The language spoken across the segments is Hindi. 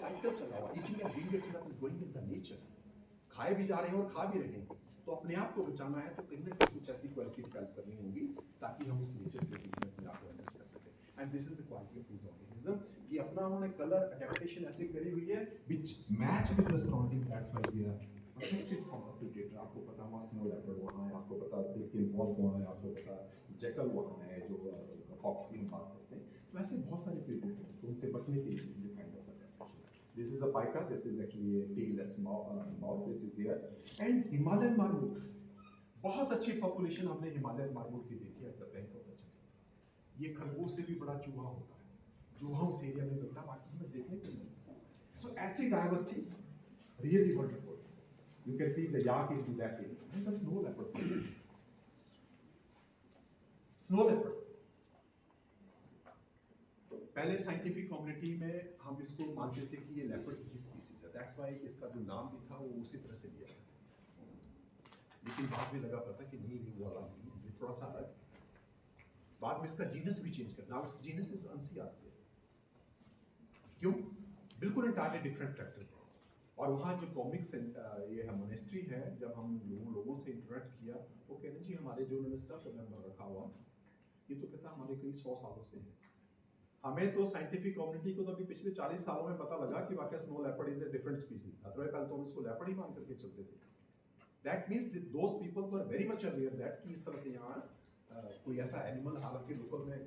साइकिल चला हुआ, eating and being it up is going in the nature. खाए भी जा रहे हैं और खा भी रहे हैं, तो अपने आप को बचाना है तो कहीं ना कहीं कुछ ऐसी क्वालिटी डेवलप करनी होगी ताकि हम उस नेचर के बीच में अपने आप को एडजस्ट कर सकें। And this is the quality of this organism कि अपना उन्होंने कलर अडेप्टेशन ऐसे करी हुई है which match with the surrounding, that's why they are protected from the predator. आपको पता है स्नो लेपर्ड वहाँ है, आपको पता है बिग वॉल्फ वहाँ है, आपको पता है जैकल वहाँ है जो फॉक्स की हम बात करते हैं। तो ऐसे बहुत सारे प्रेडेटर हैं, तो उनसे बचने के लिए this is the kind of adaptation. This is the pica. This is actually a tailless mouse. It is there. And Himalayan marmot, बहुत अच्छी पॉपुलेशन हमने हिमालयन मार्मोट की देखी है। द बैंक ऑफ द चंद्र, ये खरगोश से भी बड़ा चूहा होता है, चूहा उस एरिया में मिलता है, बाकी हमें देखने को नहीं मिलता। सो ऐसी diversity really wonderful. You can see the yak is in that area. And the snow leopard. Snow leopard. पहले साइंटिफिक कम्युनिटी में हम इसको मानते थे कि ये लेपर्ड की स्पीसीज है, दैट्स व्हाई इसका जो नाम भी था वो उसी तरह से लिया था। लेकिन बाद में लगा पता कि नहीं वो वाला नहीं, ये थोड़ा सा अलग। बाद में इसका जीनस भी चेंज कर, नाउ इट्स जीनस इज अनसियासे। क्यों? बिल्कुल इंटायरली डिफरेंट फैक्टर्स हैं। और वहाँ जो कॉमिक्स ये है मोनेस्ट्री है, जब हम लोगों से इंटरेक्ट किया वो कहते हैं जी हमारे जो उन्होंने स्टफ मेंबर रखा हुआ, ये तो कहता हमारे कई 100 सालों से है। हमें तो साइंटिफिक कम्युनिटी को तो अभी पिछले 40 सालों में पता लगा कि वाकई snow leopard is a different species, otherwise पहले तो हम इसको लेपर्ड ही मान करके चलते थे। That means those people were very much aware that कि इस तरह से यहाँ कोई ऐसा एनिमल, हालांकि लोकल में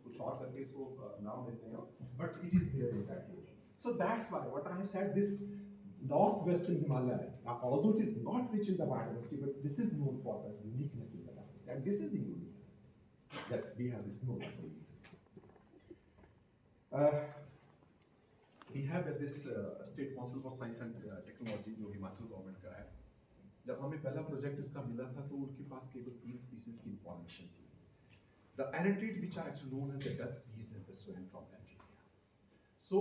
कुछ और करके इसको नाम देते हैं, but it is there in that area. So that's why what I have said this northwestern Himalaya, although it is not rich in the biodiversity, but this is known for the uniqueness in the biodiversity, and this is the uniqueness that we have this snow leopard. We have at this State Council for Science and Technology जो हिमाचल गवर्नमेंट का है, जब हमें पहला प्रोजेक्ट इसका मिला था तो उनके पास केवल 3 स्पीसीज की इंफॉर्मेशन थी। The anatrid which are actually known as the ducks, geese and the swan from that area. So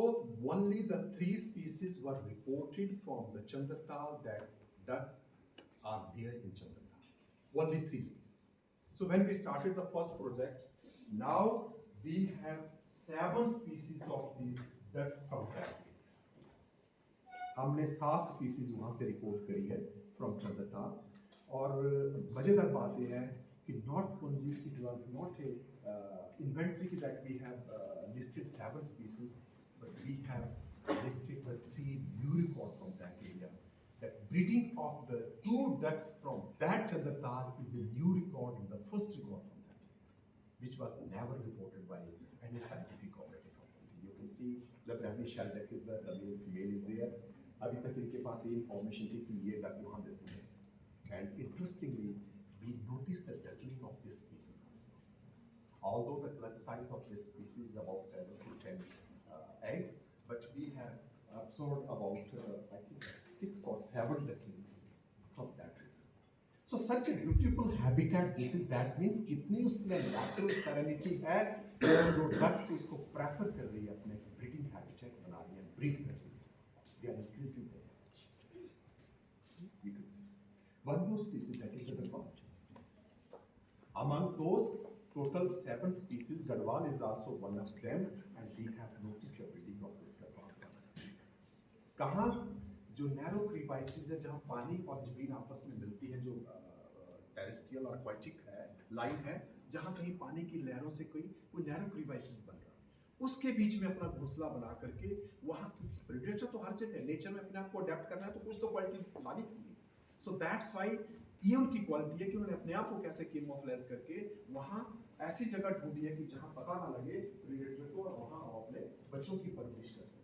only the 3 species were reported from the Chandratal that ducks are there in Chandratal. Only 3 species. So when we started the first project, now we have 7 species of these ducks from that area. हमने 7 species वहाँ से रिपोर्ट करी है from Chandratal। और मजेदार बात यह है कि not only it was not a inventory that we have listed 7 species, but we have listed the 3 new record from that area. The breeding of the 2 ducks from that Chandratal is a new record in the first record from that area, which was never reported by any scientific cooperative company. You can see the Bradley shell duck is the male, female is there. अभी तक इनके पास ये information थी कि ये duck वहाँ मिलती है. And interestingly, we noticed the duckling of this species also. Although the clutch size of this species is about 7 to 10 eggs, but we have absorbed about I think 6 or 7 ducklings from that reason. So such a beautiful habitat this is, that means कितनी उसमें natural serenity है, जो ducks उसको prefer कर रही है, अपने breeding habitat बना रही है, breed कर रही है, they are increasing their habitat. You can see one more species that is the gadwal. Among those total 7 species, gadwal is also one of them, and we have noticed the breeding of this gadwal. कहाँ जो narrow crevices है, जहाँ पानी और जमीन आपस में मिलती है, जो terrestrial और aquatic है, line है, जहाँ कहीं पानी की लहरों से कोई narrow crevices बन रहा है, उसके बीच में अपना घोंसला बना करके वहाँ, क्योंकि predator तो हर जगह नेचर में अपने आप को अडेप्ट करना है, तो कुछ तो क्वालिटी लानी पड़ेगी। So that's why ये उनकी क्वालिटी है कि उन्होंने अपने आप को कैसे कैमोफ्लेज करके वहाँ ऐसी जगह ढूंढी है कि जहाँ पता ना लगे प्रेडेटर को, और वहाँ अपने बच्चों की परवरिश कर सके।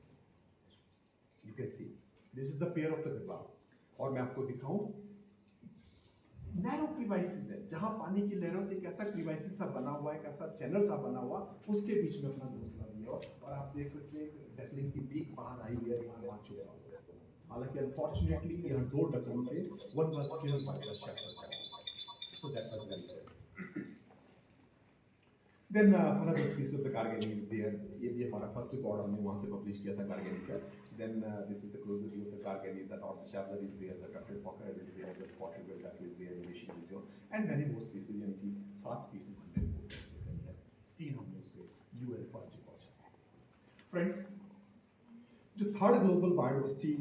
You can see this is the pair of the gadwal। और मैं आपको दिखाऊं, नैरो क्रीवाइसिस है, जहाँ पानी की लहरों से कैसा क्रीवाइसिस सा बना हुआ है, कैसा चैनल सा बना हुआ, उसके बीच में अपना घोंसला दिया, और आप देख सकते हैं डकलिंग की पीक बाहर आई हुई है, यहाँ आ चुका है। हालांकि अनफॉर्चुनेटली यहाँ 2 डकलिंग थे, one was killed by the shepherd, so that was very sad। Then another species of the gargani is there। ये भी हमारा फर्स्ट रिकॉर्ड हमने वहाँ से पब्लिश किया था gargani का। Then this is the closer view of the gargani, the northern shoveler is there, the tufted poker is there, the spotted bill duck is there, the Asian is there, and many more species, यानी कि 7 species हमने रिपोर्ट कैसे करी है, 3 हमने उसके new and first record. Friends, जो थर्ड ग्लोबल बायोडाइवर्सिटी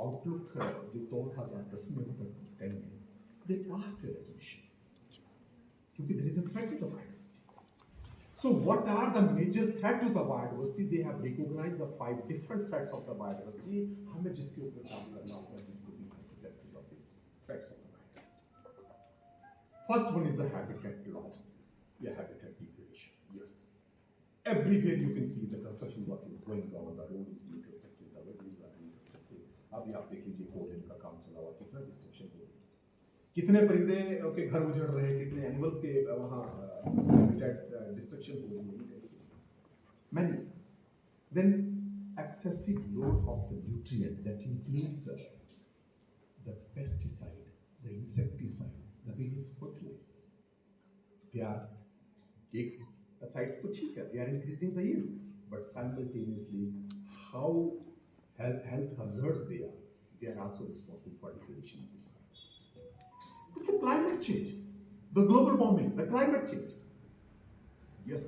आउटलुक जो 2010 में होता 10 में दे पास्ड a resolution क्योंकि there is a threat to the biodiversity. So what are the major threat to the biodiversity? They have recognized the 5 different threats of the biodiversity. हमें जिसके ऊपर काम करना होगा जिनको भी protected of these threats of the biodiversity. First one is the habitat loss, yeah, habitat degradation. Yes, everywhere you can see the construction work is going on, the road is being constructed, the roads are being constructed. अभी आप देख लीजिए 4 लेन का काम चला हुआ, कितना डिस्ट्रक्शन हो रही है, कितने परिंदे के घर उजड़ रहे हैं, कितने एनिमल्स के वहाँ हैबिटेट डिस्ट्रक्शन हो रही है. Many. Then excessive load of the nutrient that includes the pesticide, the insecticide, the various fertilizers. They are sites to ठीक है, they are increasing the yield, but simultaneously how health hazards they are also responsible for degradation of this. The climate change, the global warming, the climate change. Yes,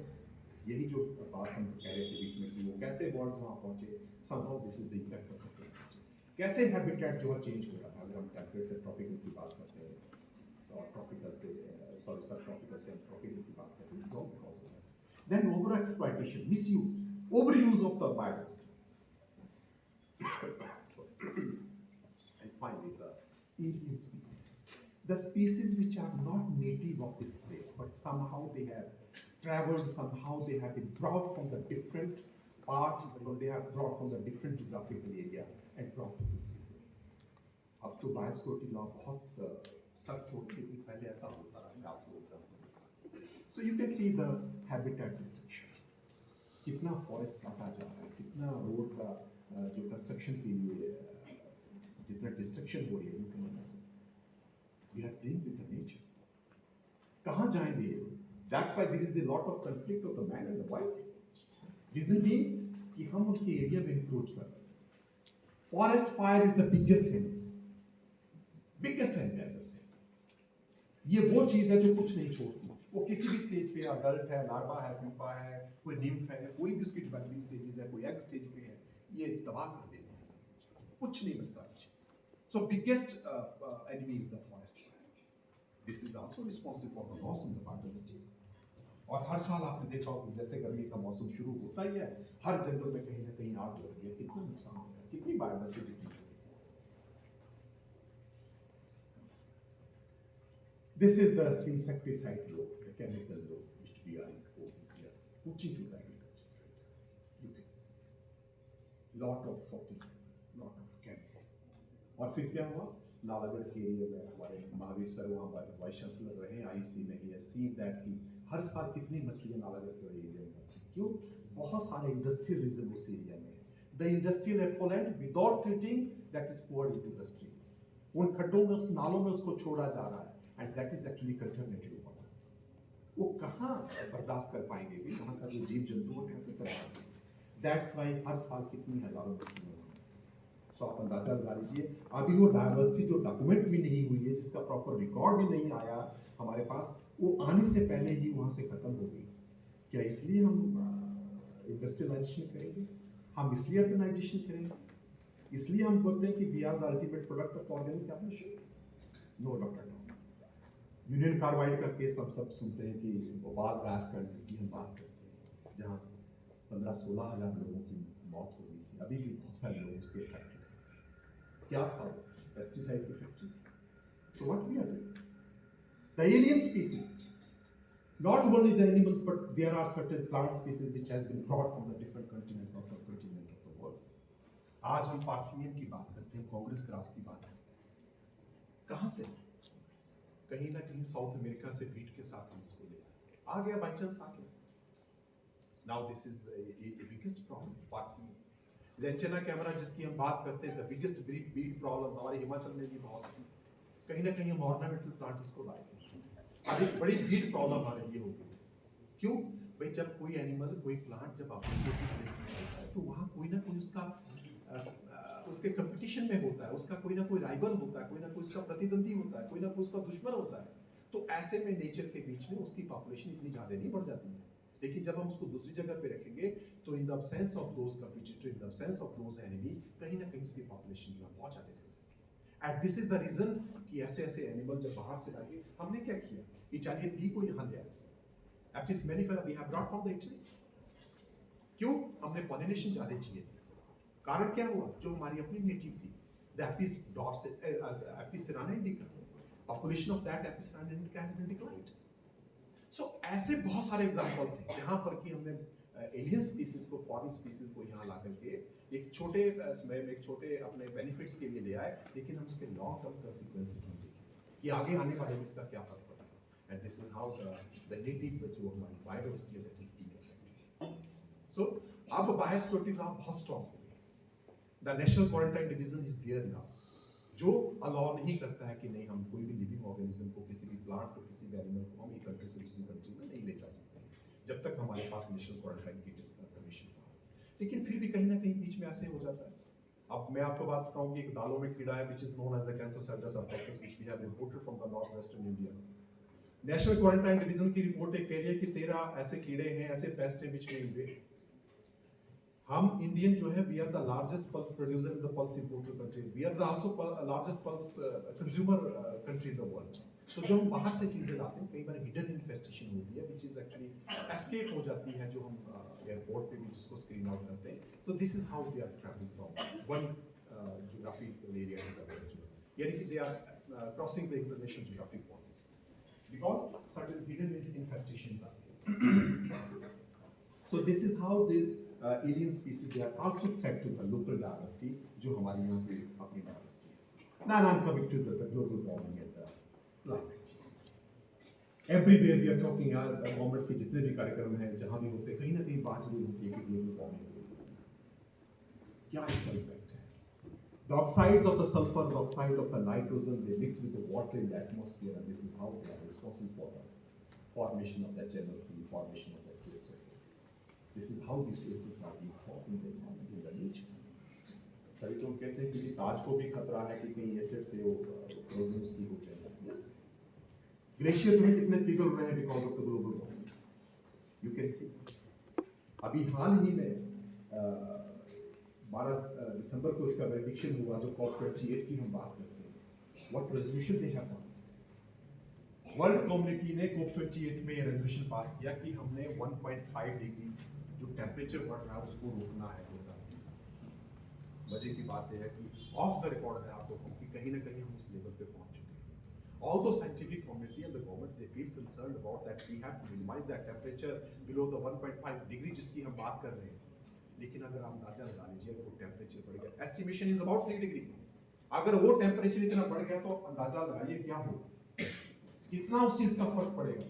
यही जो बात हम कह रहे थे बीच में कि वो कैसे बर्ड्स वहाँ पहुँचे, somehow this is the impact of the climate change. कैसे हैबिटेट जो है चेंज हो रहा है, अगर हम टेम्परेट से ट्रॉपिकल की बात करते हैं और ट्रॉपिकल से सब ट्रॉपिकल से ट्रॉपिकल की बात करते हैं, it's all because of that. Then over exploitation, misuse, overuse of the biodiversity. And finally the alien species. The species which are not native of this place, but somehow they have traveled, somehow they have been brought from the different parts, or they have brought from the different geographical area and brought to this region. अब तो बायोसिक्योरिटी लॉ बहुत सख्त हो गई, लेकिन पहले ऐसा होता रहा है, आपको example. So you can see the habitat destruction. कितना फॉरेस्ट काटा जा रहा है, कितना रोड का जो कंस्ट्रक्शन के लिए जितना डिस्ट्रक्शन हो रही है, you can imagine. We are playing with the nature. कहाँ जाएंगे ये? That's why there is a lot of conflict of the man and the wild. Reason being कि हम उसके एरिया में encroach कर रहे हैं. Forest fire is the biggest enemy. Biggest enemy I will say. ये वो चीज है जो कुछ नहीं छोड़ती. वो किसी भी स्टेज पे अडल्ट है, लार्वा है, प्यूपा है, कोई निम्फ है, कोई भी उसकी डेवलपिंग स्टेजेस है, कोई एग स्टेज पे है, ये तबाह कर देते हैं सब. कुछ नहीं बचता. So biggest enemy is the forest fire. This is also responsible for the loss in the biodiversity. और हर साल आपने देखा होगा जैसे गर्मी का मौसम शुरू होता ही है, हर जंगल में कहीं ना कहीं आग लग रही है, कितना नुकसान हो रहा है, कितनी बायोडाइवर्सिटी डिप्लीट हो रही है. This is the insecticide load, the chemical load which we are imposing here, pushing to the agriculture field. You can see lot of fertilizers, lot of chemicals. और फिर क्या हुआ, नालागढ़ के एरिया में हमारे महावीर सर वहाँ वाइस चांसलर रहे हैं आईसी में, ही सीन दैट कि हर साल कितनी मछलियाँ नालागढ़ के एरिया में आती हैं. क्यों? बहुत सारे इंडस्ट्रियल रीजन उस एरिया में. The industrial effluent without treating that is poured into the streams. उन खड्डों में, उस नालों में उसको छोड़ा जा रहा है, and that is actually contaminated water. वो कहाँ बर्दाश्त कर पाएंगे कि वहाँ का जो जीव जंतु वो कैसे कर पाएंगे. दैट्स वाई हर साल कितनी हजारों मछलियाँ. सो आप अंदाजा लगा लीजिए, अभी वो डायवर्सिटी जो डॉक्यूमेंट भी नहीं हुई है, जिसका प्रॉपर रिकॉर्ड भी नहीं आया हमारे पास, वो आने से पहले ही वहाँ से खत्म हो गई. क्या इसलिए हम इंडस्ट्रियलाइजेशन करेंगे? हम इसलिए अर्बनाइजेशन करेंगे? इसलिए हम बोलते हैं कि we are the ultimate product of organic evolution? No doubt at all. Union Carbide का केस हम सब सुनते हैं कि भोपाल गैस का जिसकी हम बात करते हैं, जहाँ 15-16 हज़ार लोगों की मौत हो गई थी. अभी भी बहुत सारे लोग उसके इफेक्टेड. क्या था? पेस्टिसाइड की factory. So what we are doing? The alien species, not only the animals but there are certain plant species which has been brought from the different continents or subcontinent of the world. आज हम पार्थियन की बात करते हैं, कांग्रेस ग्रास की बात करते हैं. कहाँ से? कहीं ना कहीं साउथ अमेरिका से बीट के साथ हम इसको ले आ गया, बाई चांस आ गया. Now this is a biggest problem. Parthenium Lantana camara जिसकी हम बात करते हैं, द बिगेस्ट बीट प्रॉब्लम हमारे हिमाचल में भी बहुत है. कहीं ना कहीं हम ऑर्नामेंटल प्लांट इसको लाए. अब एक बड़ी बीट प्रॉब्लम हमारे लिए होगी. क्यों भाई? जब कोई एनिमल, कोई प्लांट जब अपने प्लेस में होता है, तो वहाँ कोई ना कोई उसके कंपटीशन में होता है, उसका कोई ना कोई राइवल होता है, कोई ना कोई उसका प्रतिद्वंदी होता है, कोई ना कोई उसका दुश्मन होता है. तो ऐसे में नेचर के बीच में उसकी पॉपुलेशन इतनी ज्यादा नहीं बढ़ जाती है. लेकिन जब हम उसको दूसरी जगह पे रखेंगे तो in the absence of those competitor, in the absence of those enemy, कहीं ना कहीं उसकी पॉपुलेशन जो है बहुत ज्यादा हो जाती है। And this is the reason कि ऐसे ऐसे एनिमल जब बाहर से लाके हमने क्या किया, इटालियन बी को यहाँ ले आए, Apis mellifera we have brought from the Italy. क्यों? हमने पॉलिनेशन ज्यादा चाहिए थी। कारण क्या हुआ? जो हमारी अपनी नेटिव थी, the Apis Apis cerana indica, population of that Apis cerana indica has been declined. So ऐसे बहुत सारे एग्जांपल्स हैं जहां पर कि हमने एलियन स्पीसीज को, फॉरेन स्पीसीज को यहाँ ला करके एक छोटे समय में, एक छोटे अपने बेनिफिट्स के लिए ले आए, लेकिन हम इसके लॉन्ग टर्म कॉन्सिक्वेंसेस नहीं देखे कि आगे आने वाले में इसका क्या फर्क पड़ेगा। And this is how the native जो हमारी बायोडायवर्सिटी है that is being affected. So अब बायोसिक्योरिटी लॉ बहुत स्ट्रांग हो गई, the national quarantine division is there now, जो अलाउ नहीं करता है कि नहीं हम कोई भी लिविंग ऑर्गेनिज्म को, किसी भी प्लांट को, किसी भी एनिमल को हम एक कंट्री से दूसरी कंट्री में नहीं ले जा सकते जब तक हमारे पास नेशनल क्वारंटाइन की परमिशन हो। लेकिन फिर भी कहीं ना कहीं बीच में ऐसे हो जाता है। अब मैं आपको बात बताऊं कि एक दालों में कीड़ा है which is known as Acanthoscelides obtectus which we have imported from the north western India. National quarantine division की रिपोर्ट एक कह रही है कि 13 ऐसे कीड़े हैं, ऐसे पेस्ट हैं व्हिच में इन्वेड। हम इंडियन जो है, we are the largest pulse producer in the pulse importer country, we are the also largest pulse consumer country in the world. तो जो हम बाहर से चीजें लाते हैं, कई बार हिडन इन्फेस्टेशन होती है व्हिच इज एक्चुअली एस्केप हो जाती है, जो हम एयरपोर्ट पे भी जिसको स्क्रीन आउट करते हैं। तो this is how they are travelling from one geographical area to the other, यानी कि they are crossing the international geographic boundaries because certain hidden infestations are there. So this is how these alien species, they are also threat to the local diversity, जो हमारी यहाँ पे अपनी diversity है। Now I'm coming to the global warming and the climate change. Everywhere we are talking, यार गवर्नमेंट के जितने भी कार्यक्रम हैं, जहाँ भी होते हैं, कहीं ना कहीं बात जरूर होती है कि global warming क्या इसका इफेक्ट है। The oxides of the sulfur, the oxide of the nitrogen, they mix with the water in the atmosphere, and this is how they are responsible for the formation of the general field, formation of the space. This is how these acids are being formed in the nature. सभी तो कहते हैं कि ताज को भी खतरा है कि कहीं एसिड से वो corrosion उसकी हो जाए। Yes. ग्लेशियर जो है कितने पिघल रहे हैं because of the global warming. You can see. अभी हाल ही में 12 दिसंबर को इसका prediction हुआ, जो COP28 की हम बात करते हैं। What resolution they have passed? World community ने COP28 में ये रेजोल्यूशन पास किया कि हमने 1.5 डिग्री जो टेम्परेचर बढ़ रहा है उसको रोकना है 2030। मजे की बात है कि ऑफ द रिकॉर्ड है आपको कि कहीं ना कहीं हम उस लेवल पे पहुंच चुके हैं। Although scientific community and the government they feel concerned about that we have to minimise that temperature below the 1.5 degree जिसकी हम बात कर रहे हैं। लेकिन अगर आप अंदाजा लगा लीजिए, अगर वो टेम्परेचर बढ़ गया, एस्टिमेशन इज अबाउट 3 डिग्री, अगर वो टेम्परेचर इतना बढ़ गया तो अंदाजा लगाइए क्या होगा, कितना उस चीज का फर्क पड़ेगा।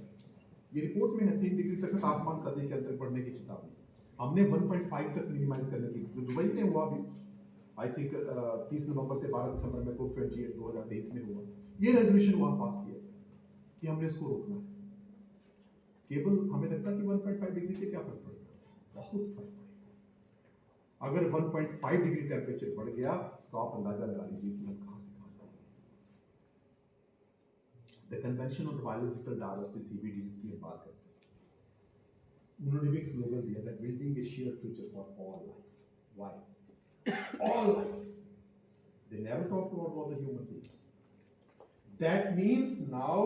ये रिपोर्ट में है 3 डिग्री तक तापमान सदी के अंदर बढ़ने की चेतावनी, हमने 1.5 तक मिनिमाइज करने की, जो दुबई में हुआ भी आई थिंक 30 नवंबर से 12 दिसंबर में COP28 2023 में हुआ, ये रेजोल्यूशन वहां पास किया कि हमने इसको रोकना है। केवल हमें लगता है कि 1.5 डिग्री से क्या फर्क पड़ेगा, बहुत फर्क पड़ेगा। अगर 1.5 डिग्री टेम्परेचर बढ़ गया तो आप अंदाजा लगा लीजिए कि हम कहां से The Convention on Biological Diversity (CBDs) की बात करते हैं। उन्होंने भी एक स्लोगन दिया that building a shared future for all life. Why? All life. They never talked about the human beings. That means now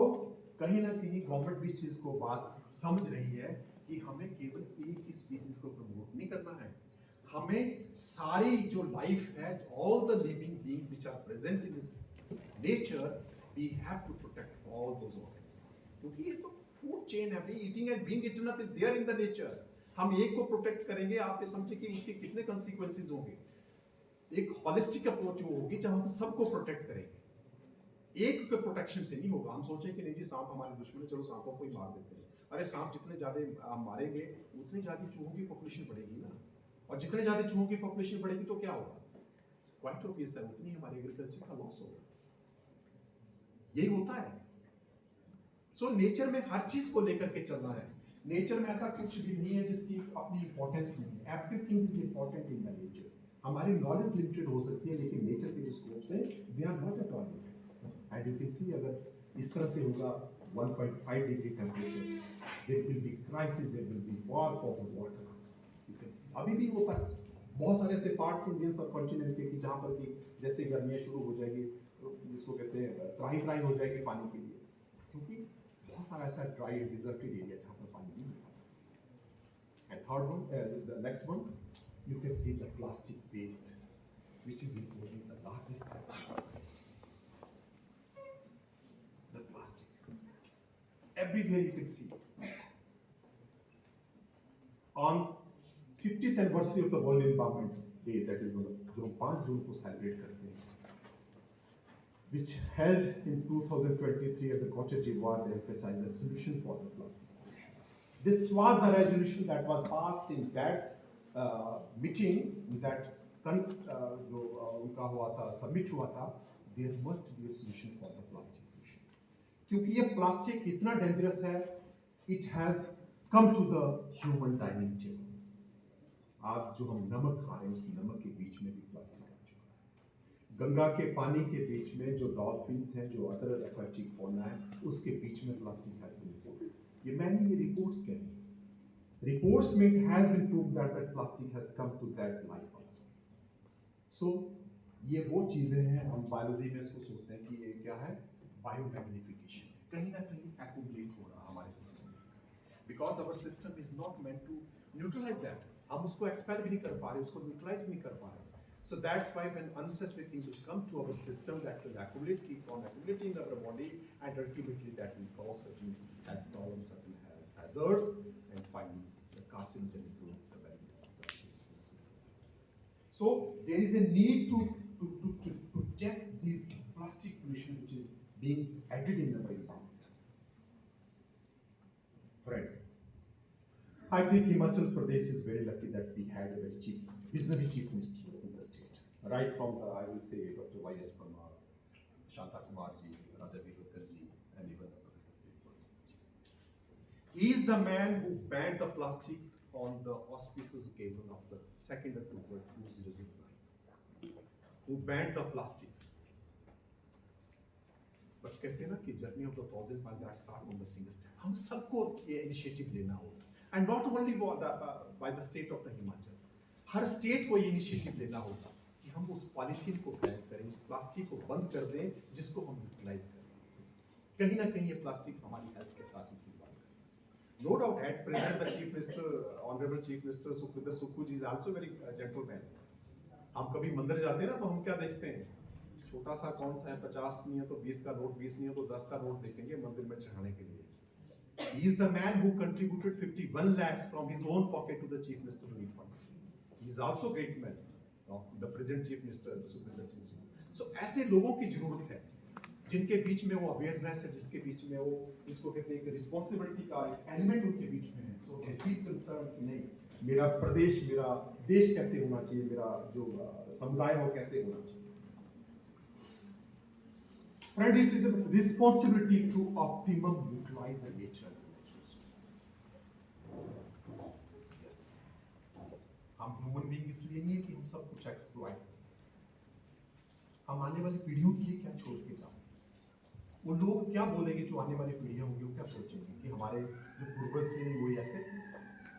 कहीं ना कहीं गवर्नमेंट भी इस चीज को बात समझ रही है कि हमें केवल एक ही स्पीसीज को प्रमोट नहीं करना है, हमें सारी जो लाइफ है, all the living beings which are present in this nature, we have to protect all those organisms. क्योंकि ये तो फूड चेन है, eating and being eaten up is there in the nature. हम एक को प्रोटेक्ट करेंगे, आप ये समझिए कि उसके कितने consequences होंगे। एक होलिस्टिक अप्रोच होगी जहां हम सबको प्रोटेक्ट करेंगे। एक के प्रोटेक्शन से नहीं होगा। हम सोचें कि नहीं जी सांप हमारे दुश्मन है, चलो सांपों को ही मार देते हैं। अरे सांप जितने ज्यादा मारेंगे उतनी ज्यादा चूहों की पॉपुलेशन बढ़ेगी ना, और जितने ज्यादा चूहों की पॉपुलेशन बढ़ेगी तो क्या होगा, क्वाइट ऑब्वियस है, उतनी हमारे एग्रीकल्चर का लॉस होगा। यही होता है। सो नेचर में हर चीज को लेकर के चलना है। नेचर में ऐसा कुछ भी नहीं है जिसकी अपनी इंपॉर्टेंस नहीं है। Everything is important in the nature. हमारी नॉलेज लिमिटेड हो सकती है, लेकिन नेचर के जो स्कोप्स हैं they are not at all limited. And you can see अगर इस तरह से होगा 1.5 degree temperature, there will be crisis, there will be war for the water also. You can see अभी भी होता है, बहुत सारे ऐसे पार्ट्स इंडियन सब कॉन्टिनेंट के कि जहाँ पर कि जैसे गर्मियाँ शुरू हो जाएगी, जिसको कहते हैं त्राही त्राही हो जाएगी पानी के लिए, क्योंकि बहुत सारा ऐसा ड्राई डिजर्टेड एरिया जहाँ पर पानी नहीं मिल पाता। And third one, the next one, you can see the plastic waste, which is imposing the largest the plastic. Everywhere you can see. On 50th anniversary of the World Environment Day, that is जो हम 5 जून को सेलिब्रेट करते हैं, which held in 2023 at the Cote d'Ivoire, they emphasized the solution for the plastic pollution. This was the resolution that was passed in that meeting, that जो उनका हुआ था, सबमिट हुआ था, there must be a solution for the plastic pollution. क्योंकि ये प्लास्टिक इतना डेंजरस है, it has come to the human dining table. आज जो हम नमक खा रहे हैं, उस नमक के बीच में भी प्लास्टिक आ चुका है। गंगा के पानी के बीच में जो डॉल्फिन्स हैं, जो अदर एक्वाटिक फौना है, उसके बीच में प्लास्टिक हैज बीन रिपोर्टेड। ये मैंने ये रिपोर्ट्स कह दी, रिपोर्ट्स में it has been proved that plastic has come to that life also. So ये वो चीजें हैं, हम बायोलॉजी में इसको सोचते हैं कि ये क्या है, बायोमैग्निफिकेशन, कहीं ना कहीं एक्यूमुलेट हो रहा है हमारे सिस्टम में, because our system is not meant to neutralise that. हम उसको एक्सपेल भी नहीं कर पा रहे, उसको न्यूट्रलाइज भी नहीं कर पा रहे। So that's why when unnecessary things will come to our system, that will accumulate, keep on accumulating in our body, and ultimately that will cause certain health problems, certain health hazards, and finally the carcinogen into the very masses are responsible. So there is a need to check this plastic pollution which is being added in our environment. Friends, I think Himachal Pradesh is very lucky that we had a very visionary chief minister in the state. Right from the, I will say, Dr. Y.S. Parmar, Shanta Kumar ji, Raja Vilotar ji, and even the Professor Tejpal. He is the man who banned the plastic on the auspicious occasion of the 2nd October 2009. Who banned the plastic. But कहते हैं ना कि journey of the 1,000 miles that start on the single step. हम सबको ये initiative लेना होगा. And not only by the state of the Himachal. Her state को ये इनिशिएटिव लेना होगा कि हम उस पॉलीथीन को बैन करें, उस प्लास्टिक को बंद कर दें, जिसको हम यूटिलाइज करें। कहीं ना कहीं ये प्लास्टिक हमारी हेल्थ के साथ ही खिलवाड़ करें। No doubt at present the Chief Minister, Honorable Chief Minister Sukhwinder Sukhu ji is also very gentleman. हम कभी मंदिर जाते हैं ना, तो हम क्या देखते हैं, छोटा सा कौन सा है, 50 नहीं है तो 20 का नोट, 20 नहीं है तो 10 का नोट देखेंगे मंदिर में चढ़ाने के लिए। He is the man who contributed 51 lakhs from his own pocket to the Chief Minister Relief Fund. He is also a great man, the present Chief Minister Sukhwinder Singh Sukhu. So ऐसे लोगों की जरूरत है, जिनके बीच में वो अवेयरनेस है, जिसके बीच में वो, जिसको कहते हैं कि रिस्पॉन्सिबिलिटी का एक एलिमेंट उनके बीच में है। So they feel concerned कि नहीं, मेरा प्रदेश, मेरा देश कैसे होना चाहिए, मेरा जो समुदाय हो कैसे होना चाहिए। Friend, it is the responsibility to optimum utilize the nature and natural resources. Yes. हम ह्यूमन बीइंग इसलिए नहीं है कि हम सब कुछ एक्सप्लॉइट करें। हम आने वाली पीढ़ियों के लिए क्या छोड़ के जाएं? वो लोग क्या बोलेंगे जो आने वाली पीढ़ियां होंगी, वो क्या सोचेंगे कि हमारे जो पूर्वज थे वही ऐसे,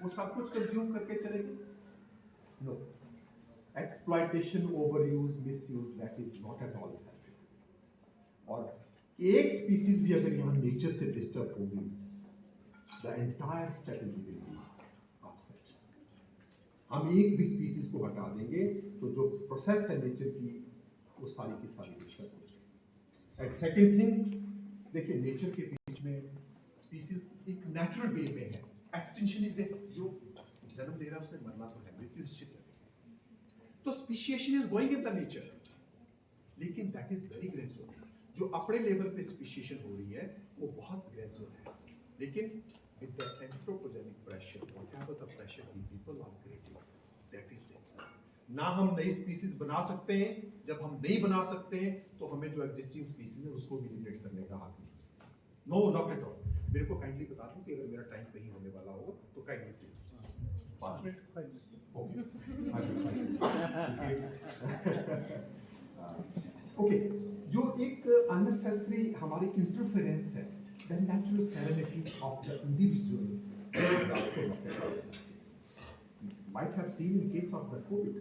वो सब कुछ कंज्यूम करके चलेंगे? No. Exploitation, overuse, misuse, that is not at all acceptable. और एक स्पीसीज भी अगर यहाँ नेचर से डिस्टर्ब होगी, the entire strategy will be upset. हम एक भी स्पीसीज को हटा देंगे तो जो प्रोसेस है नेचर की, वो सारी की सारी डिस्टर्ब हो जाएगी। एंड सेकेंड थिंग, देखिए नेचर के बीच में स्पीसीज एक नेचुरल वे में है, एक्सटिंक्शन इज देयर, जो जन्म ले रहा है उसने मरना तो है, मृत्यु निश्चित है। तो speciation is going in the nature, लेकिन दैट इज वेरी ग्रेजुअल। जो अपने लेवल पे स्पीशिएशन हो रही है वो बहुत ग्रेजुअल है, लेकिन with the anthropogenic pressure, whatever the pressure the people are creating, that is dangerous. ना हम नई स्पीसीज बना सकते हैं, जब हम नहीं बना सकते हैं तो हमें जो एग्जिस्टिंग स्पीसीज है उसको भी लिमिट करने का हक नहीं। No, not at all. मेरे को काइंडली बता दो कि अगर मेरा टाइम कहीं होने वाला हो तो काइंडली प्लीज 5 मिनट ओके। जो एक अननेसेसरी हमारी इंटरफेरेंस है then natural serenity of the individual is also not at might have seen in case of the COVID.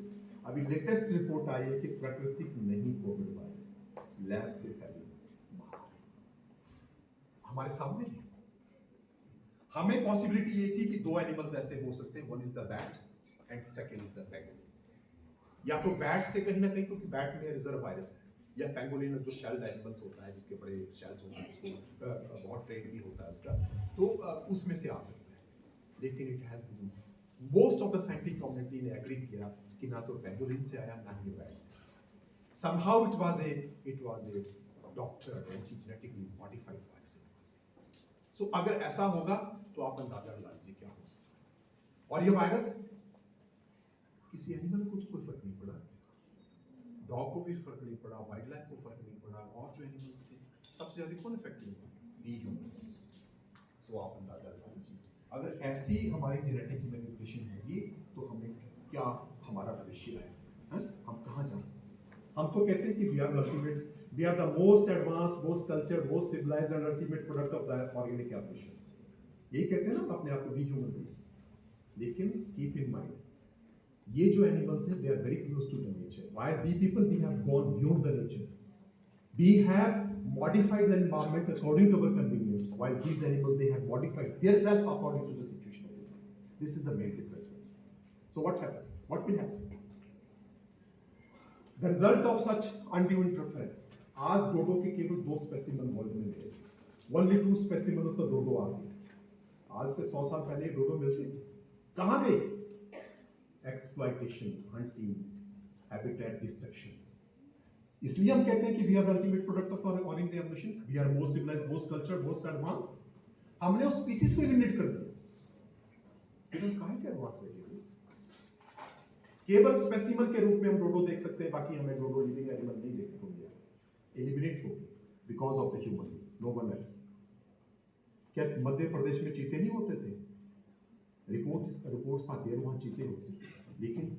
अभी लेटेस्ट रिपोर्ट आई है कि प्राकृतिक नहीं कोविड वायरस लैब से फैली हमारे सामने है। हमें पॉसिबिलिटी ये थी कि दो एनिमल्स ऐसे हो सकते हैं, one is the bat and second is the pangolin. या तो बैट से कहीं ना कहीं, क्योंकि बैट में रिजर्व वायरस है, या पेंगोलिन जो शेल्ड एनिमल्स होता है जिसके बड़े शेल्स होते हैं, इसको बहुत ट्रेड भी होता है उसका, तो उसमें से आ सकता है। लेकिन it has been most of the scientific community ने एग्री किया कि ना तो पेंगोलिन से आया ना ही बैट से। somehow it was a doctored and genetically modified virus. So अगर ऐसा होगा तो आप अंदाजा लगा लीजिए क्या हो सकता है। और ये वायरस किसी एनिमल को कोई फर्क नहीं पड़ा, डॉग को भी फर्क नहीं पड़ा, वाइल्ड लाइफ को फर्क नहीं पड़ा, और जो एनिमल्स थे सबसे ज्यादा कौन इफेक्टेड हुआ? We human. सो आप अंदाजा लगा लीजिए अगर ऐसी हमारी जेनेटिक मैनिपुलेशन होगी तो हमें क्या हमारा भविष्य है, हम कहाँ जा सकते हैं? हम तो कहते हैं कि we are the ultimate, we are the most advanced, most cultured, most civilized and ultimate product of the organic evolution. यही कहते हैं ना अपने आप को we human being. लेकिन keep in mind, ये जो animals हैं, they are very close to the nature. Why we people, we have gone beyond the nature. We have modified the environment according to our convenience, while these animals, they have modified their self according to the situation. This is the main difference. So what happened? What will happen? The result of such undue interference. आज डोडो के केवल 2 स्पेसिमन वर्ल्ड में मिले, ओनली 2 स्पेसिमन ऑफ द डोडो आ गए। आज से 100 साल पहले डोडो मिलते थे, कहाँ गए? Exploitation, hunting, habitat destruction. इसलिए हम कहते हैं कि we are the ultimate product of organic evolution, we are most civilised, most cultured, most advance. हमने उस स्पीसीज को एलिमिनेट कर दिया। हम कहाँ के एडवांस रह गए? केवल स्पेसिमन के रूप में हम डोडो देख सकते हैं, बाकी हमें डोडो लिविंग एनिमल नहीं देखने को मिला। एलिमिनेट हो because of the human, no one else. क्या मध्य प्रदेश में चीते नहीं होते थे? रिपोर्ट्स आती है वहां चीते होते थे, लेकिन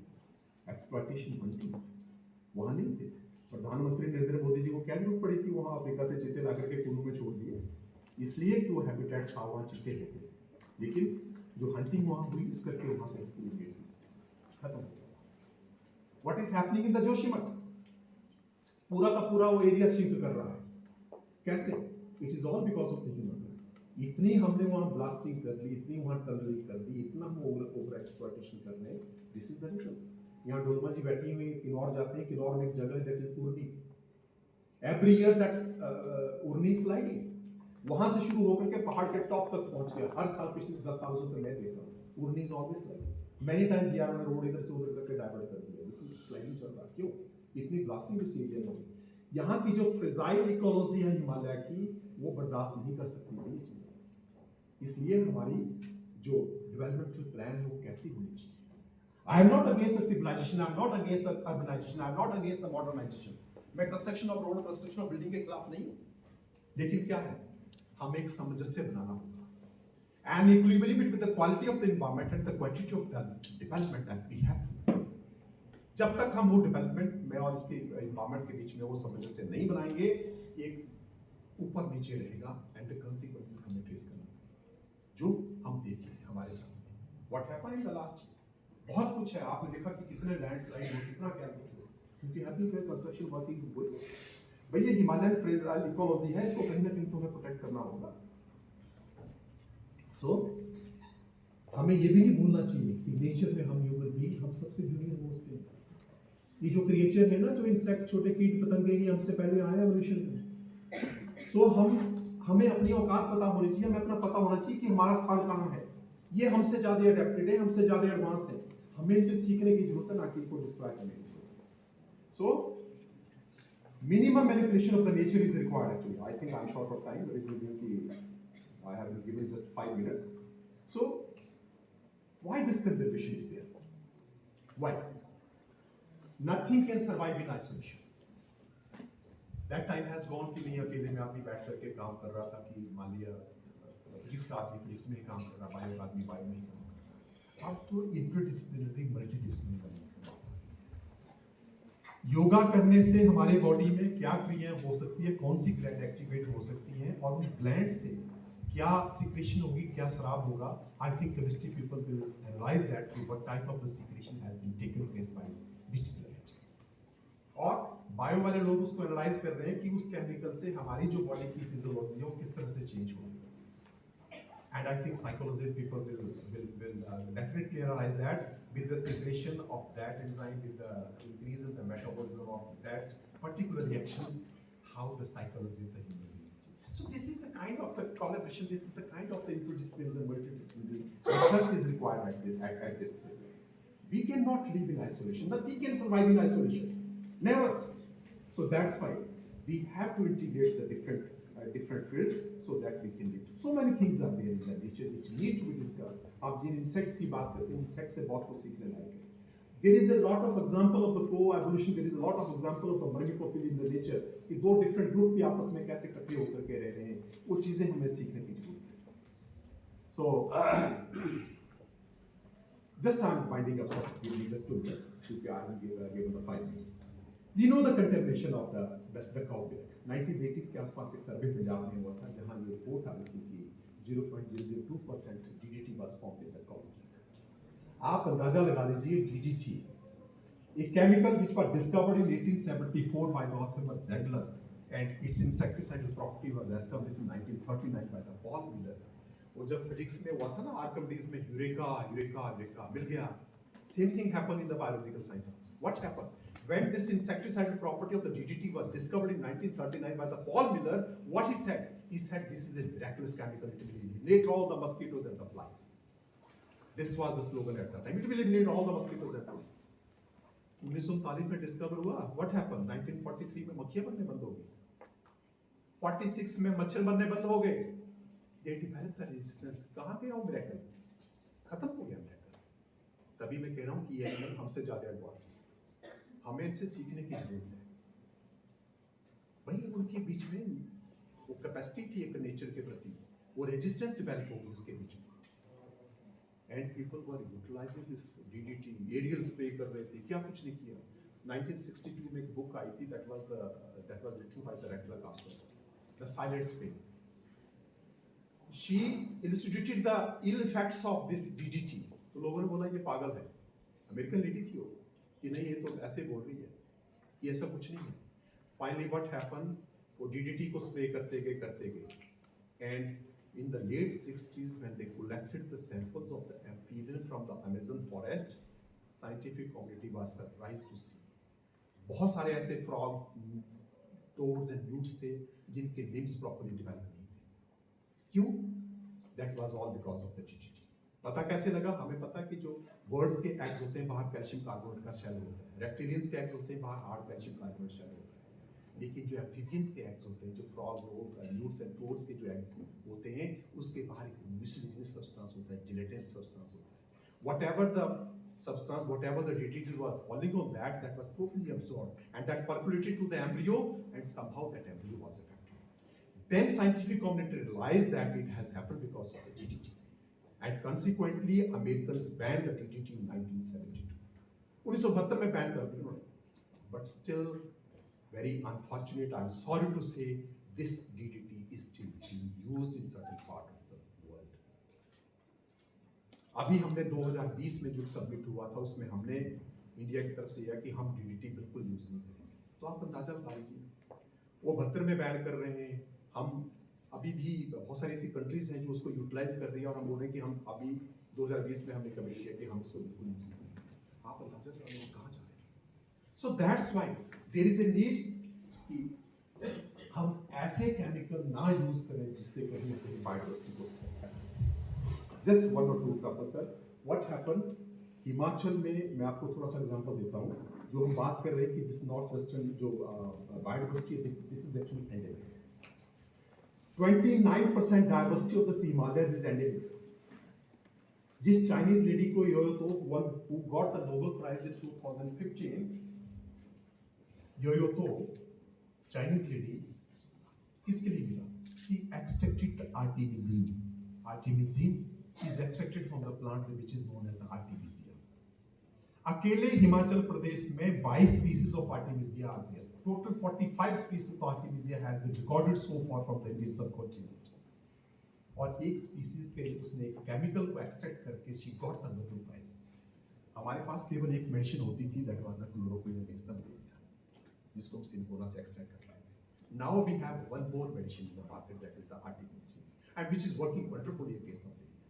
एक्सप्लॉइटेशन हंटिंग वहां नहीं थे। प्रधानमंत्री नरेंद्र मोदी जी को क्या जरूरत पड़ी थी वहां अफ्रीका से चीते लाकर के कुल्लू में छोड़ दिए? इसलिए कि वो हैबिटेट था, वहां चीते होते। लेकिन जो हंटिंग वहां हुई इस करके वहां से खत्म हो गया। What is happening in the Joshimath? पूरा का पूरा वो एरिया शिफ्ट कर रहा है। कैसे? It is all because of the human. इतनी हमने वहां ब्लास्टिंग कर ली, इतनी वहां टनलिंग कर दी, इतना हम ओवर एक्सप्लॉइटेशन कर रहे हैं। This is the reason. यहाँ डोलमा जी बैठी हुई किन्नौर जाते हैं, किन्नौर में एक जगह है that is Urni. Every year that's Urni sliding, वहां से शुरू होकर के पहाड़ के टॉप तक पहुंच गया। हर साल पिछले 10 सालों से मैं देख रहा हूँ Urni is always sliding. Many time we are on road, इधर से उधर करके डाइवर्ट कर दिया, लेकिन स्लाइडिंग चल रहा। क्यों? इतनी ब्लास्टिंग उस एरिया में। यहाँ की जो फ्रेजाइल इकोलॉजी है हिमालय की, वो बर्दाश्त नहीं कर सकती ये चीजें। इसलिए हमारी जो डेवलपमेंटल प्लान है वो कैसी होनी चाहिए। I am not against the civilization, I am not against the urbanization, I am not against the modernization. मैं construction of road, construction of building के खिलाफ नहीं हूं, लेकिन क्या है, हमें एक सामंजस्य बनाना होगा। And equilibrium between the quality of the environment and the quantity of the development that we have to. जब तक हम वो डेवलपमेंट में और इसके एनवायरनमेंट के बीच में वो सामंजस्य नहीं बनाएंगे, एक ऊपर नीचे रहेगा एंड द कॉन्सिक्वेंसेस हमें फेस करना पड़ेगा, जो हम देख रहे हैं हमारे सामने। What happened in the last, बहुत कुछ है। आपने देखा कि कितने लैंडस्लाइड हो, कितना क्या कुछ हो, क्योंकि happening where construction working is going. भैया हिमालयन फ्रेजाइल इकोलॉजी है, इसको कहीं ना कहीं तो हमें प्रोटेक्ट करना होगा। सो हमें ये भी नहीं भूलना चाहिए कि नेचर में हम ह्यूमन बीइंग, हम सबसे जूनियर मोस्ट हैं। ये जो क्रिएचर है ना, जो इंसेक्ट, छोटे कीट पतंगे, ये हमसे पहले आए एवोल्यूशन में। सो हमें अपनी औकात पता होनी चाहिए, हमें अपना पता होना चाहिए कि हमारा स्थान कहाँ है। ये हमसे ज्यादा एडेप्टेड है, हमसे ज्यादा एडवांस है। हमें इनसे सीखने की जरूरत है, ना कि इनको डिस्ट्रॉय करने की जरूरत है। सो minimum manipulation of the nature is required actually. I think I'm short of time. There is a beauty. I have been given just 5 minutes. So, why this conservation is there? Why? Nothing can survive in isolation. That time has gone कि नहीं अकेले में आदमी बैठ करके काम कर रहा था कि मान लिया फिजिक्स का आदमी फिजिक्स में ही काम कर रहा, बायो का आदमी बायो में ही काम कर रहा। अब तो इंटरडिसिप्लिनरी मल्टीडिसिप्लिनरी योगा करने से हमारे बॉडी में क्या क्रिया हो सकती है, कौन सी ग्लैंड एक्टिवेट हो सकती है, और उन ग्लैंड से क्या सिक्रेशन होगी, क्या स्राव होगा. I think chemistry people will analyse that what type of the secretion has been taken place by which gland. और बायो वाले लोग उसको एनालाइज कर रहे हैं कि उस केमिकल से हमारी जो बॉडी की फिजियोलॉजी है वो किस तरह से चेंज होगी. And I think psychology people will definitely analyze that with the secretion of that enzyme, with the increase in the metabolism of that particular reactions, how the psychology of the human being. So this is the kind of the collaboration, this is the kind of the interdisciplinary and multidisciplinary research is required at this place. We cannot live in isolation. Nothing can survive in isolation. Never. So that's why we have to integrate the different fields so that we can live. So many things are there in the nature which need to be discovered. आप जिन insects की बात करते हैं, insects से बहुत कुछ सीखने लायक है. There is a lot of example of the co-evolution. There is a lot of example of the myrmecophily in the nature. कि दो different group भी आपस में कैसे इकट्ठे होकर के रह रहे हैं, वो चीजें हमें सीखने की जरूरत है. So just I'm winding up, sir. Give me just 2 minutes. I will give the 5 minutes. We know the contamination of the cow milk. 1980s के आसपास एक सर्वे पंजाब में हुआ था जहां ये रिपोर्ट आई थी कि 0.002% DDT was found in the cow milk. आप अंदाजा लगा लीजिए DDT, a chemical which was discovered in 1874 by the author Zedler, and its insecticidal property was established in 1939 by the Paul Miller. वो जब फिजिक्स में हुआ था ना, आर्किमिडीज में यूरेका मिल गया. Same thing happened in the biological sciences. What happened? When this insecticidal property of the DDT was discovered in 1939 by the Paul Miller, what he said? He said this is a miraculous chemical, it will eliminate all the mosquitoes and the flies. This was the slogan at that time. It will eliminate all the mosquitoes and the flies. 1939 में डिस्कवर हुआ. What happened? 1943 में मक्खियां बनने बंद हो गई. 46 में मच्छर बनने बंद हो गए. They developed the resistance. कहाँ गया वो मिरेकल? खत्म हो गया मिरेकल. तभी मैं कह रहा हूँ कि ये एनिमल हमसे ज्यादा एडवांस है. हमें इनसे सीखने की जरूरत है. वही उनके बीच में वो कैपेसिटी थी एक नेचर के प्रति, वो रेजिस्टेंस डेवलप हो गई उसके बीच में. And people were utilising this DDT, aerial spray कर रहे थे, क्या कुछ नहीं किया. 1962 में एक बुक आई थी, that was written by the Rattler Carson, The Silent Spray. She illustrated the ill effects of this DDT. तो लोगों ने बोला ये पागल है. अमेरिकन लेडी थी वो, कि नहीं ये तो ऐसे बोल रही है, ये ऐसा कुछ नहीं है. Finally what happened? वो DDT को स्प्रे करते गए, and in the late 60s when they collected the samples of the amphibian from the Amazon forest, scientific community was surprised to see बहुत सारे ऐसे frog, toads and newts थे जिनके limbs properly developed नहीं थे. क्यों? That was all because of the DDT. पता कैसे लगा? हमें पता कि जो बर्ड्स के एग्स होते हैं बाहर कैल्शियम कार्बोनेट का शेल होता है, रेप्टिलियंस के एग्स होते हैं बाहर हार्ड कैल्शियम कार्बोनेट शेल होता है, लेकिन जो एम्फीबियंस के एग्स होते हैं, जो फ्रॉग, न्यूट्स एंड टोड्स के जो एग्स होते हैं, उसके बाहर एक म्यूसिलिजिनस सब्सटेंस होता है, जिलेटिनस सब्सटेंस होता है. Whatever the substance, whatever the DDT was falling on that was properly absorbed, and that percolated to the embryo, and somehow that embryo was affected. Then scientific community realized that it has happened because of the DDT. And consequently, Americans banned the DDT in 1972. 1972 में बैन कर दिया उन्होंने. But still, very unfortunate, I'm sorry to say, this DDT is still being used in certain part of the world. अभी हमने 2020 में जो सबमिट हुआ था, उसमें हमने इंडिया की तरफ से यह कि हम DDT बिल्कुल यूज नहीं करेंगे. तो आप अंदाजा लगा लीजिए, वो 72 में बैन कर रहे हैं, हम अभी भी बहुत सारी ऐसी कंट्रीज हैं जो उसको यूटिलाइज कर रही है, और हम बोल रहे हैं कि हम अभी 2020 में हमने कमिट किया कि हम इसको बिल्कुल यूज नहीं करेंगे. आप अंदाजा लगाइए कहाँ जा रहे हैं. So that's why there is a need कि हम ऐसे केमिकल ना यूज करें जिससे कहीं ना कहीं बायोडाइवर्सिटी को इफेक्ट करे. Just 1 or 2 example sir. What happened Himachal में, मैं आपको थोड़ा सा एग्जांपल देता हूँ. जो हम बात कर रहे हैं कि जिस नॉर्थ वेस्टर्न जो बायोडाइवर्सिटी है, this is actually endemic. 29% diversity of the Himalayas is endemic. जिस चाइनीज लेडी को who got the Nobel Prize in 2015, योयोतो चाइनीज लेडी किसके लिए मिला? She extracted the artemisinin. Artemisinin is extracted from the plant which is known as the artemisia. अकेले हिमाचल प्रदेश में 22 species of Artemisia are there. Total 45 species of Artemisia has been recorded so far from the Indian subcontinent. और एक species के उसने एक chemical को extract करके she got the Nobel Prize. हमारे पास केवल एक मेडिसिन होती थी, that was the chloroquine based, जिसको हम सिंकोना से extract कर पाए. Now we have one more medicine in the market, that is the Artemisia, and which is working wonderfully in case of India.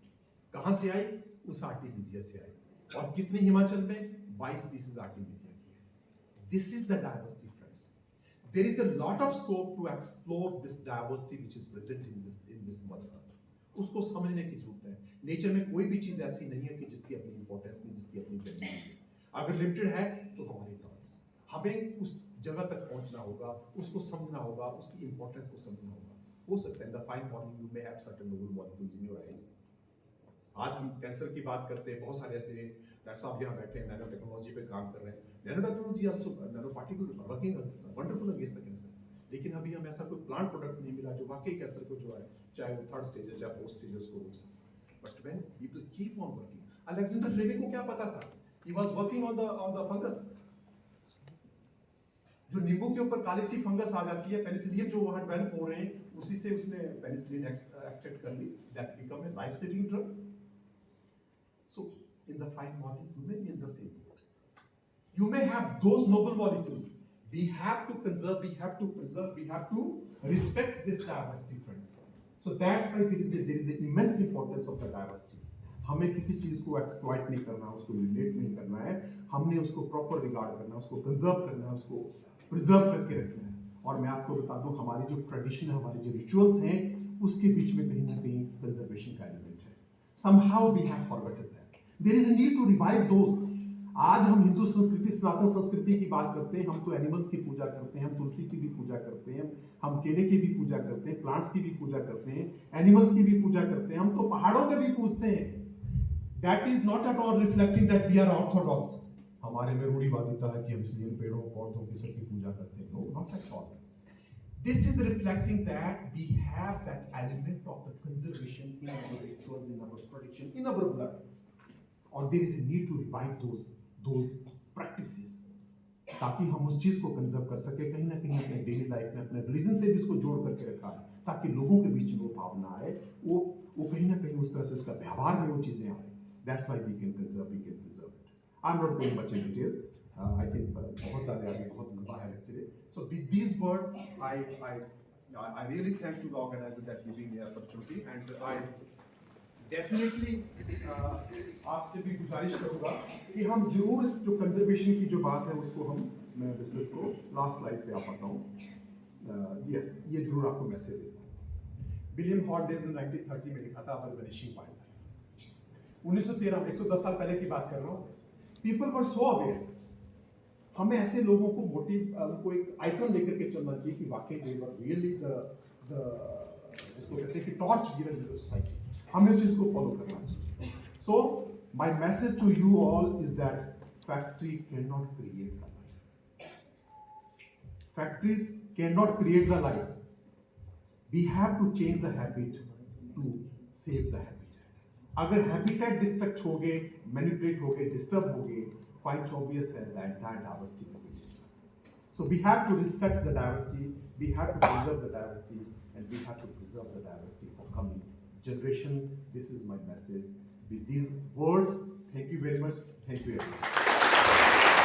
कहाँ से आई? उस Artemisia से आई. और कितनी हिमाचल में? 22 species Artemisia की है. This is the diversity, friends. There is a lot of scope to explore this diversity which is present in this mother earth. उसको समझने की जरूरत है. नेचर में कोई भी चीज ऐसी नहीं है कि जिसकी अपनी इंपॉर्टेंस नहीं, जिसकी अपनी वैल्यू नहीं है. अगर लिमिटेड है तो हमारी टॉलरेंस. हमें उस जगह तक पहुंचना होगा, उसको समझना होगा, उसकी इंपॉर्टेंस को समझना होगा. हो सकता है the fine morning you may have certain noble molecules in your eyes. आज हम कैंसर की बात करते हैं, बहुत सारे ऐसे डॉक्टर साहब यहाँ बैठे हैं, नैनो टेक्नोलॉजी पे काम कर रहे हैं. Nano technology also nano particle working wonderful against the cancer. लेकिन अभी हमें ऐसा कोई प्लांट प्रोडक्ट नहीं मिला जो वाकई कैंसर को जो है, चाहे वो थर्ड स्टेज है चाहे फोर्थ स्टेज है, उसको रोक सके. But when people keep on working, Alexander Fleming को क्या पता था? He was working on the fungus. जो नींबू के ऊपर काली सी फंगस आ जाती है, पेनिसिलियम जो वहां डेवलप हो रहे हैं, उसी से उसने पेनिसिलिन एक्सट्रैक्ट कर ली. That become a life saving drug. So, in the fine margin, you may be in the same boat. You may have those noble molecules. We have to conserve, we have to preserve, we have to respect this diversity, friends. So that's why there is an immense importance of the diversity. हमें किसी चीज को एक्सप्लॉइट नहीं करना, उसको रिलेट नहीं करना है. हमने उसको प्रॉपर रिगार्ड करना है, उसको कंजर्व करना है, उसको प्रिजर्व करके रखना है. और मैं आपको बता दूं, हमारी जो ट्रेडिशन है, हमारे जो रिचुअल्स हैं, उसके बीच में कहीं ना कहीं कंजर्वेशन का एलिमेंट है. Somehow we have forgotten that. There is a need to revive those. आज हम हिंदू संस्कृति, सनातन संस्कृति की बात करते हैं, हम तो एनिमल्स की पूजा करते हैं, हम तुलसी की भी पूजा करते हैं, हम केले की भी पूजा करते हैं, प्लांट्स की भी पूजा करते हैं, एनिमल्स की भी पूजा करते हैं, हम तो पहाड़ों के भी पूजते हैं. That is not at all reflecting that we are orthodox. हमारे में रूढ़िवादिता है कि हम इसलिए पेड़ों पौधों की सबकी पूजा करते हैं. No, not at all. This is reflecting that we have that element of the conservation in our rituals, in our tradition, in our blood. Or there is a need to revive those practices, ताकि हम उस चीज को कंजर्व कर सके. कहीं ना कहीं अपने डेली लाइफ में अपने रिलीजन से भी इसको जोड़ करके रखा है, ताकि लोगों के बीच में वो भावना आए, वो कहीं ना कहीं उस तरह से उसका व्यवहार में वो चीजें आए. That's why we can conserve, we can preserve it. I'm not going much in detail. I think बहुत सारे आगे बहुत लंबा है actually. So with these words, I really thank to the organizer that giving me opportunity, and I definitely आपसे भी गुजारिश करूंगा कि हम जरूर इस जो कंजर्वेशन की जो बात है उसको मैं डिस्कस को लास्ट स्लाइड पे आ पाता हूँ. यस, ये जरूर आपको मैसेज देता हूँ. विलियम हॉलिडेज ने 1930 में लिखा था अपर वनिशिंग पॉइंट. 1913 में 110 साल पहले की बात कर रहा हूँ. People were so aware. हमें ऐसे लोगों को उनको एक आइकन लेकर के चलना चाहिए कि वाकई दे वर रियली द इसको कहते हैं कि torch given in the society. हमें उस चीज को फॉलो करना चाहिए. So my message to you all is that factory can not create the life. Factories can not create the life. We have to change the habit to save the habitat. अगर हैबिटेट डिस्ट्रक्ट हो गए, मैनिपुलेट हो गए, डिस्टर्ब हो गए, quite obvious है that entire diversity will be disturbed. So we have to respect the diversity, we have to preserve the diversity, and we have to preserve the diversity for coming generation. This is my message. With these words, thank you very much. Thank you everyone.